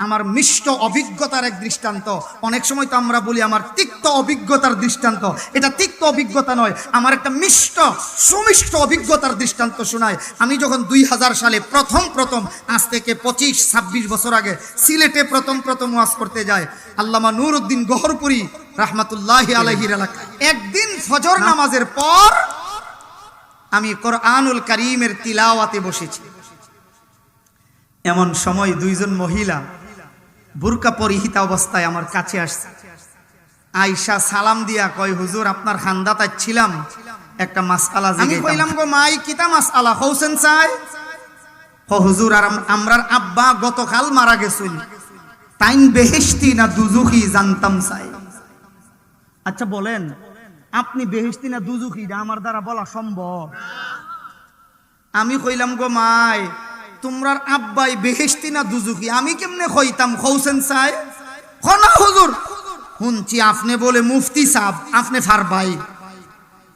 আমার মিষ্ট অভিজ্ঞতার এক দৃষ্টান্ত। অনেক সময় তো আমরা বলি আমার তিক্ত অভিজ্ঞতার দৃষ্টান্ত, এটা তিক্ত অভিজ্ঞতা নয়, আমার একটা মিষ্ট সুমিষ্ট অভিজ্ঞতার দৃষ্টান্ত শোনায়। আমি যখন 2000 সালে প্রথম আজ থেকে 25-26 বছর আগে সিলেটে প্রথম ওয়াজ করতে যায় আল্লামা নুরউদ্দিন গহরপুরী রাহমাতুল্লাহি আলাইহির এলাকায়, একদিন ফজর নামাজের পর আমি কোরআনুল কারীমের তিলাওয়াতে বসেছি। এমন সময় দুইজন মহিলা বুরকা পরিহিতা অবস্থায় আমার কাছে আসছে। আয়েশা সালাম দিয়া কয়, হুজুর আপনার খান্দাত ছিলাম, একটা মাসআলা জিজ্ঞাসা। আমি কইলাম গো মাই কিতা মাসআলা হউছেন চাই? হুজুর আর আমরার আব্বা গতকাল মারা গেছিল, তাইন বেহেশতি না দুজুখি জানতাম চাই। আচ্ছা বলেন, আপনি বেহেশতি না দুজুখি আমার দ্বারা বলা সম্ভব? আমি কইলাম গো মাই তোমরার আব্বাই বেহেশতি না দুজুখি আমি কেমনে কইতাম হউছেন চাই? না হুজুর শুনছি আপনি বলে মুফতি সাহেব, আপনি ফারবাই।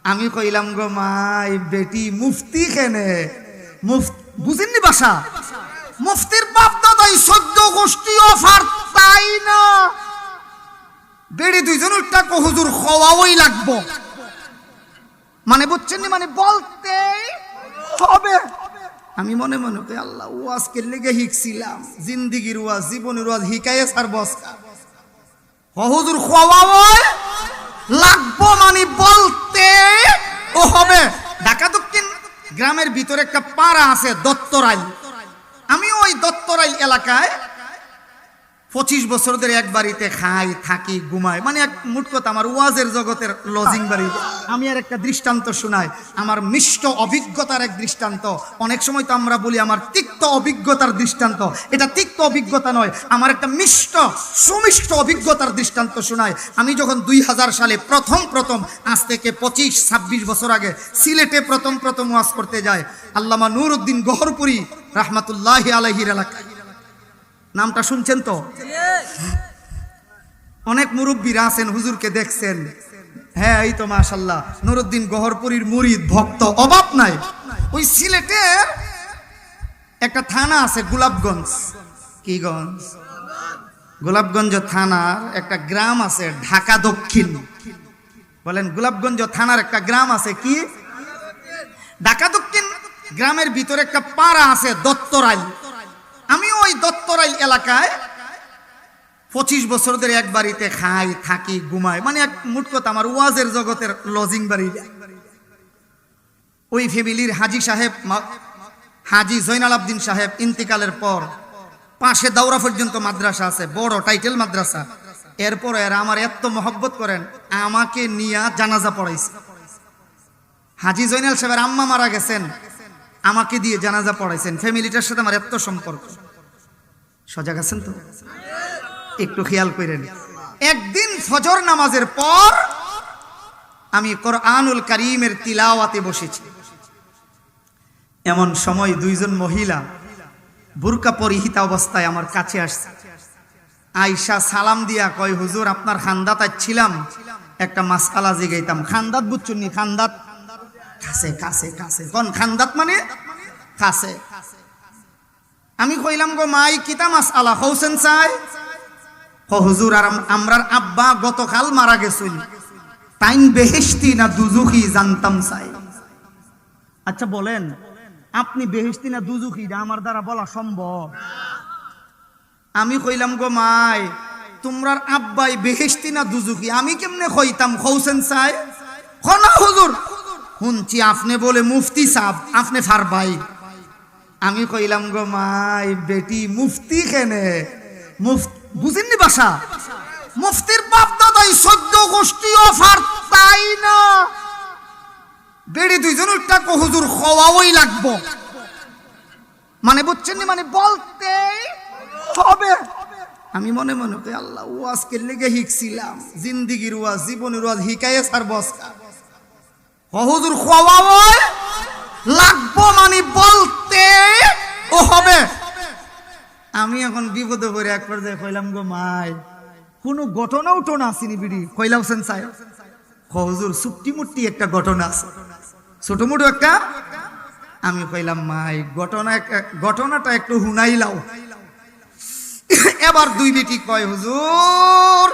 আমি কইলাম গো মাই বেটি মুফতি কেনে বুঝেননি ভাষা? মুফতির বাপ দাদাই 14 গোষ্ঠীও ফারতাই না, বেড়ি দুইজনের টাকা হুজুর খাওয়াই লাগবো, মানে বুঝছেন নি, মানে বলতেই হবে। আমি মনে মনে কই আল্লাহ ওয়াজ কে লেগে শিখছিলাম, জিন্দিগির ওয়াজ জীবনের ওয়াজ হিকায়ে সার বসকা হুজুর খাওয়াই লাগবো, মানে বলতে ও হবে। ঢাকা দক্ষিণ গ্রামের ভিতরে একটা পাড়া আছে দত্তরাইল, আমি ওই দত্তরাইল এলাকায় 25 বছর ধরে এক বাড়িতে খাই থাকি ঘুমাই, মানে এক মোট কথা আমার ওয়াজের জগতের লজিং বাড়ি। আমি আর একটা দৃষ্টান্ত শোনাই, আমার মিষ্ট অভিজ্ঞতার এক দৃষ্টান্ত। অনেক সময় তো আমরা বলি আমার তিক্ত অভিজ্ঞতার দৃষ্টান্ত, এটা তিক্ত অভিজ্ঞতা নয়, আমার একটা মিষ্ট সুমিষ্ট অভিজ্ঞতার দৃষ্টান্ত শোনায়। আমি যখন 2000 সালে প্রথম আজ থেকে 25-26 বছর আগে সিলেটে প্রথম ওয়াজ করতে যায় আল্লামা নুরউদ্দিন গহরপুরী রাহমাতুল্লাহি আলাইহির এলাকায়। নামটা শুনছেন তো? অনেক মুরব্বীরা আছেন, হুজুরকে দেখছেন। হ্যাঁ এই তো মাশাআল্লাহ নুরউদ্দিন গহরপুরীর মুরিদ ভক্ত অভাব নাই। ওই সিলেটের একটা থানা আছে গোলাপগঞ্জ, কি গঞ্জ? গোলাপগঞ্জ থানার একটা গ্রাম আছে ঢাকা দক্ষিণ। বলেন গোলাপগঞ্জ থানার একটা গ্রাম আছে কি? ঢাকা দক্ষিণ। গ্রামের ভিতরে একটা পাড়া আছে দত্তরাইল। আমি ওই দত্তরাইল এলাকায় 25 বছর ধরে এক বাড়িতে খাই থাকি ঘুমাই, মানে এক মোট কথা আমার ওয়াজের জগতের লজিং বাড়ি। ওই ফ্যামিলির হাজি সাহেব হাজি জয়নাল আবদিন সাহেব ইন্তিকালের পর পাশে দাওরা পর্যন্ত মাদ্রাসা আছে, বড় টাইটেল মাদ্রাসা। এরপর এরা আমার এত মহব্বত করেন, আমাকে নিয়ে জানাজা পড়াইছে। হাজি জয়নাল সাহেবের আম্মা মারা গেছেন, আমাকে দিয়ে জানাজা পড়াইছেন। ফ্যামিলিটার সাথে আমার এত সম্পর্ক। সজাগ আছেন তো? একটু খেয়াল করেন। একদিন ফজর নামাজের পর আমি কোরআনুল কারীমের তিলাওয়াতে বসেছি। এমন সময় দুইজন মহিলা বুরকা পরিহিতা অবস্থায় আমার কাছে আসছে। আয়েশা সালাম দিয়া কয়, হুজুর আপনার খান্দাত ছিলাম, একটা মাসআলা জিজ্ঞাইতাম। খান্দাত বুঝছেন নি? খান্দাত কাছে কাছে কাছে কোন খান্দাত মানে কাছে। আমি কইলাম গো মাই কিতা মাসআলা হউছেন চাই? হুজুর আর আমরার আব্বা গতকাল মারা গেছিল, তাইন বেহেশতি না দুজুখি জানতাম চাই। আচ্ছা বলেন, আপনি বেহেশতি না দুজুখি আমার দ্বারা বলা সম্ভব? আমি কইলাম গো মাই তোমরার আব্বাই বেহেশতি না দুজুখি আমি কেমনে কইতাম হউছেন চাই? না হুজুর শুনছি আপনি বলে মুফতি সাহেব, আপনি ফারবাই। আমি কইলাম গো মাই বেটি মুফতি কেনে বুঝেননি ভাষা? মুফতির বাপ দাদাই 14 গোষ্ঠীও ফারতাই না, বেড়ি দুইজনের টাকা হুজুর খাওয়াই লাগবো, মানে বুঝছেন নি, মানে বলতেই হবে। আমি মনে মনে কই আল্লাহ ওয়াজ কে লেগে শিখছিলাম, জিন্দিগির ওয়াজ জীবনের ওয়াজ হিকায়ে সার বসকা হুজুর খাওয়াই লাগবো, মানে বলতে ও হবে। আমি এখন বিপদে পড়ে এক পর্যায়ে কইলাম গো মাই কোনো ঘটনা উঠোনা আসেনি বিড়ি কইলাম সেন চাই? হুজুর চুট্টি মুট্টি একটা ঘটনা আছে, ছোট মোটো একটা। আমি কইলাম মাই ঘটনাটা একটু হুনাইলাও। এবার দুই বেটি কয় হুজুর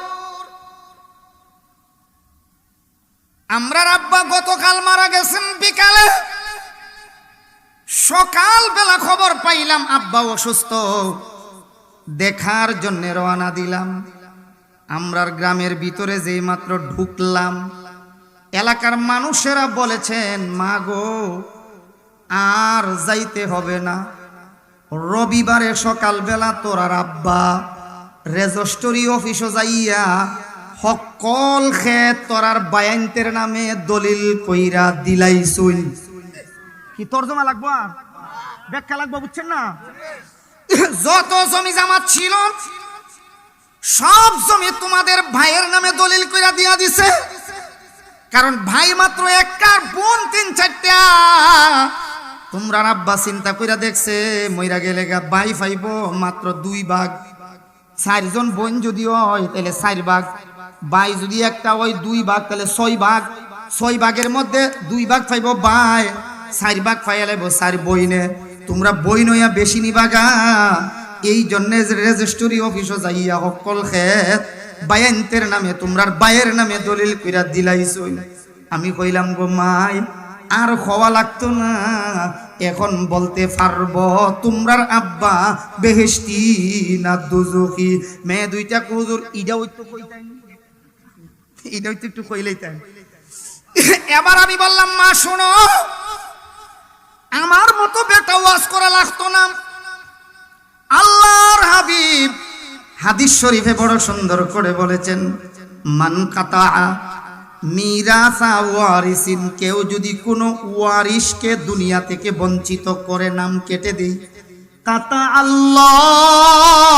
আমরার আব্বা গতকাল মারা গেছেন বিকালে, সকাল বেলা খবর পাইলাম আব্বা অসুস্থ, দেখার জন্য রওনা দিলাম। আমরার গ্রামের ভিতরে যেই মাত্র ঢুকলাম, এলাকার মানুষেরা বলেছেন মা গো আর যাইতে হবে না, রবিবারে সকালবেলা তোরার আব্বা রেজিস্ট্রি অফিসে যাইয়া সকল ক্ষেত তোরার বায়ান্তের নামে দলিল কইরা দিলাইছুন। কি তর্জমা লাগবো আর ব্যাখ্যা লাগবো, বুঝছেন না? যত জমি জামা ছিল সব জমি তোমাদের ভাইয়ের নামে দলিল কইরা দিয়া দিছে, কারণ ভাই মাত্র একটা, বোন 3-4টা। তোমরা আব্বা চিন্তা কইরা দেখছে মইরা গেলে ভাই পাইব মাত্র 2 ভাগ, 4 জন বোন যদি হয় তাহলে 4 ভাগ, ভাই যদি একটা হয় 2 ভাগ, তাহলে 6 ভাগ। 6 ভাগের মধ্যে 2 ভাগ পাইব ভাই, 4 ভাগ পাইলে 4 বইনে। তোমরা বই নইয়া বেশি নিবাগা, এই জন্য রেজিস্ট্রি অফিসে যাইয়া সকল ক্ষেত বায়ান্তের নামে তোমরার ভাইয়ের নামে দলিল কইরা দিলাইছ। আমি কইলাম গো মাই আর খাওয়া লাগতো না, এখন বলতে পারবো তোমরার আব্বা বেহেশতি না দুজখী? মেয়ে দুইটা হুজুর ইডা হইতো কইতাই, ইডা হইতো একটু কইলেইতাই। এবার আমি বললাম মা শোনো, আমার মতো বেটা ওয়াজ করা লাগতো না। আল্লাহর হাবিব হাদিস শরীফে বড় সুন্দর করে বলেছেন, মান কাতা মিরাসা ওয়ারিসিন, কেউ যদি কোনো ওয়ারিসকে দুনিয়া থেকে বঞ্চিত করে নাম কেটে দেয়, কাতা আল্লাহু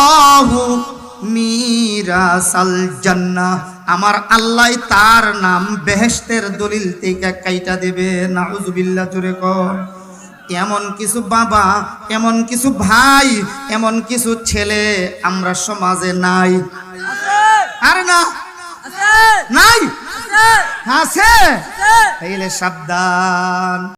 মিরাসাল জান্নাহ, আমার আল্লাহ তার নাম বেহেশতের দলিল থেকে কাইটা দেবে। নাউজুবিল্লাহ, জোরে কর। এমন কিছু বাবা, এমন কিছু ভাই, এমন কিছু ছেলে আমরা সমাজে নাই। আরে না নাই, আছে, তাইলে সাবধান।